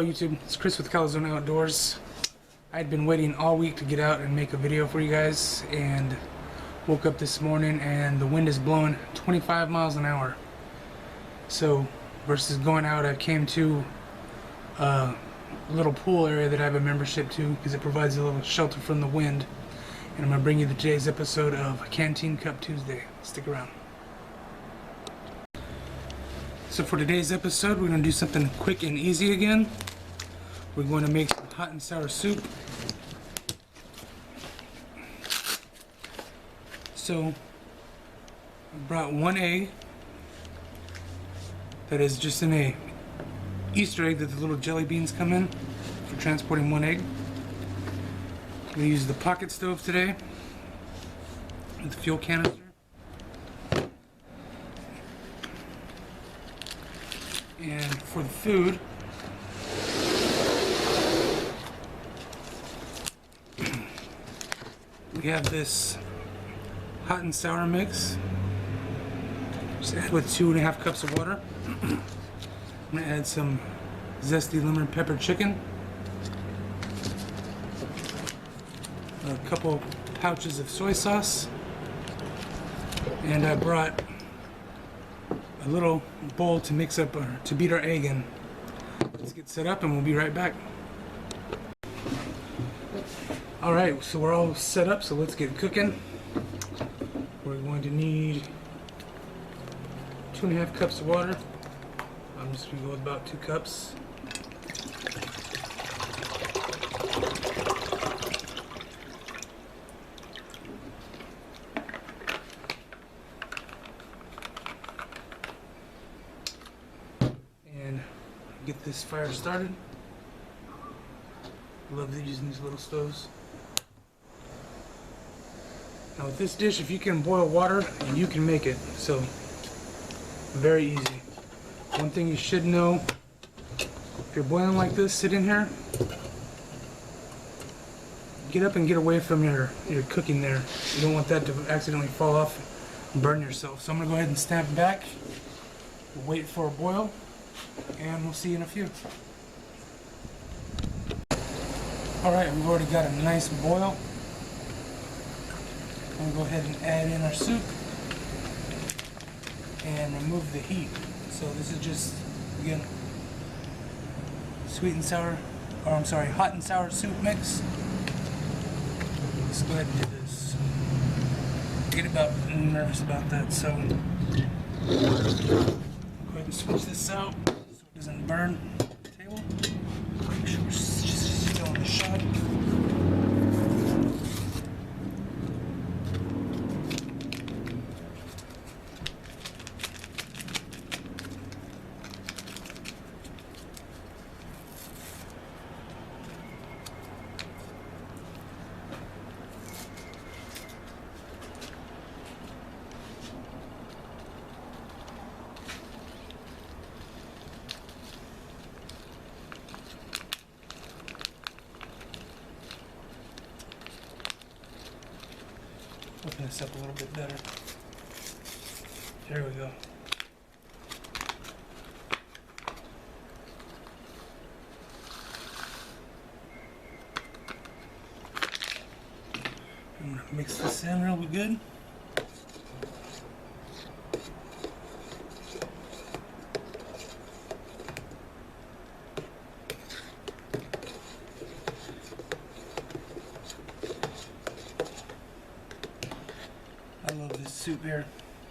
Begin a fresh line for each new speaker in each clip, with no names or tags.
Hello YouTube, it's Chris with Calizona Outdoors. I'd been waiting all week to get out and make a video for you guys, and woke up this morning and the wind is blowing 25 miles an hour. So versus going out, I came to a little pool area that I have a membership to because it provides a little shelter from the wind. And I'm going to bring you today's episode of Canteen Cup Tuesday. Stick around. So for today's episode, we're going to do something quick and easy again. We're going to make some hot and sour soup. So I brought one egg that is just in a Easter egg that the little jelly beans come in for transporting one egg. We use the pocket stove today with the fuel canister. And for the food, we have this hot and sour mix. Just add with 2.5 cups of water. I'm going to add some zesty lemon pepper chicken, a couple pouches of soy sauce, and I brought a little bowl to mix up or to beat our egg in. Let's get set up and we'll be right back. Alright, so we're all set up, so let's get cooking. We're going to need 2.5 cups of water. I'm just going to go with about 2 cups. Get this fire started. Love using these little stoves. Now with this dish, if you can boil water, you can make it. So very easy. One thing you should know, if you're boiling like this, sit in here. Get up and get away from your cooking there. You don't want that to accidentally fall off and burn yourself. So I'm gonna go ahead and stand back. We'll wait for a boil. And we'll see you in a few. Alright, we've already got a nice boil. I'm going to go ahead and add in our soup and remove the heat. So this is just, again, hot and sour soup mix. Let's go ahead and do this. I get about nervous about that, so go ahead and switch this out. Doesn't burn the table. Make sure we're still in the shot. Open this up a little bit better. There we go. I'm going to mix this in really good. I love this soup here.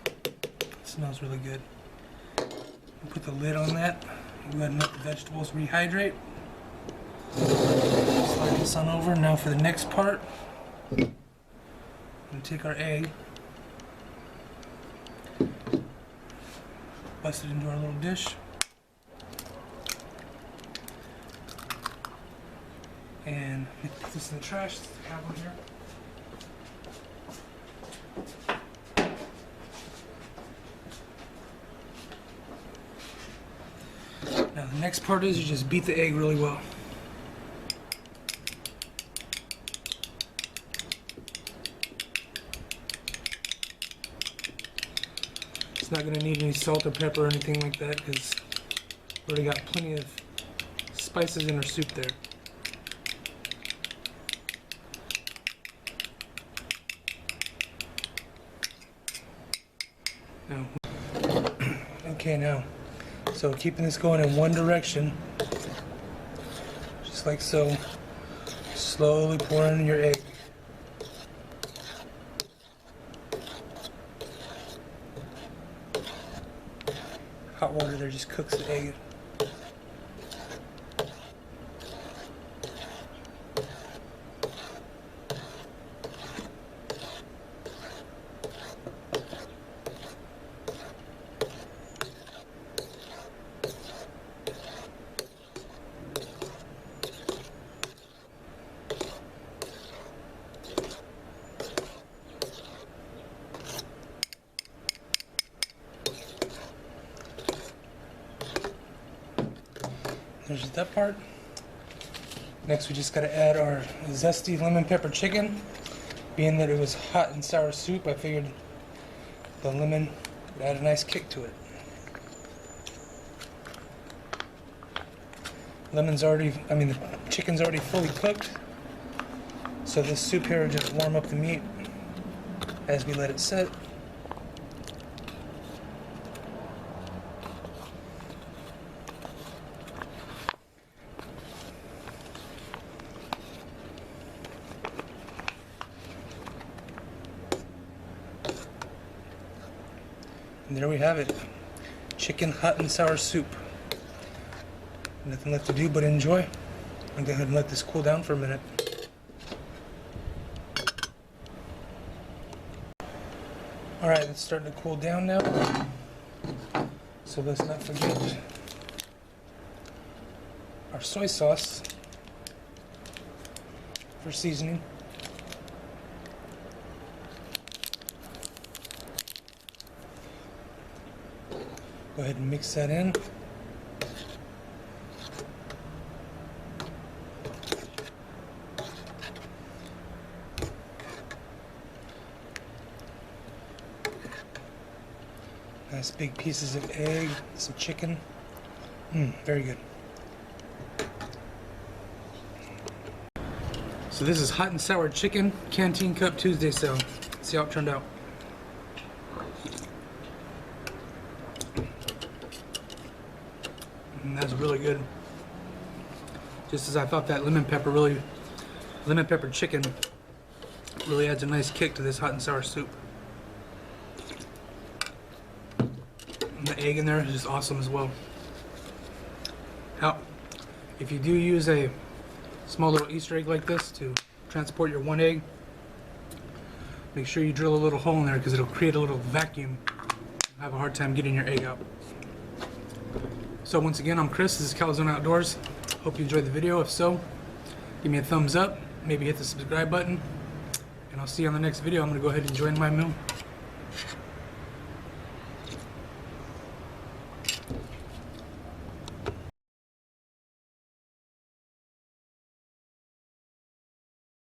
It smells really good. We'll put the lid on that. We'll go ahead and let the vegetables rehydrate. Slide this on over. Now for the next part, we'll take our egg, bust it into our little dish, and put this in the trash. I have one here. Now the next part is you just beat the egg really well. It's not going to need any salt or pepper or anything like that because we already got plenty of spices in our soup there. Now, okay, now, so keeping this going in one direction, just like so, slowly pour in your egg. Hot water there just cooks the egg. There's that part. Next we just got to add our zesty lemon pepper chicken. Being that it was hot and sour soup, I figured the lemon would add a nice kick to it. The chicken's already fully cooked. So this soup here will just warm up the meat as we let it set. And there we have it. Chicken hot and sour soup. Nothing left to do but enjoy. I'll go ahead and let this cool down for a minute. Alright, it's starting to cool down now. So let's not forget our soy sauce for seasoning. Go ahead and mix that in. Nice big pieces of egg, some chicken. Very good. So this is hot and sour chicken, Canteen Cup Tuesday sale. Let's see how it turned out. And that's really good. Just as I thought that lemon pepper chicken really adds a nice kick to this hot and sour soup. And the egg in there is just awesome as well. Now, if you do use a small little Easter egg like this to transport your one egg, make sure you drill a little hole in there because it'll create a little vacuum. You'll have a hard time getting your egg out. So once again, I'm Chris, this is Calizona Outdoors. Hope you enjoyed the video. If so, give me a thumbs up, maybe hit the subscribe button, and I'll see you on the next video. I'm going to go ahead and enjoy my meal.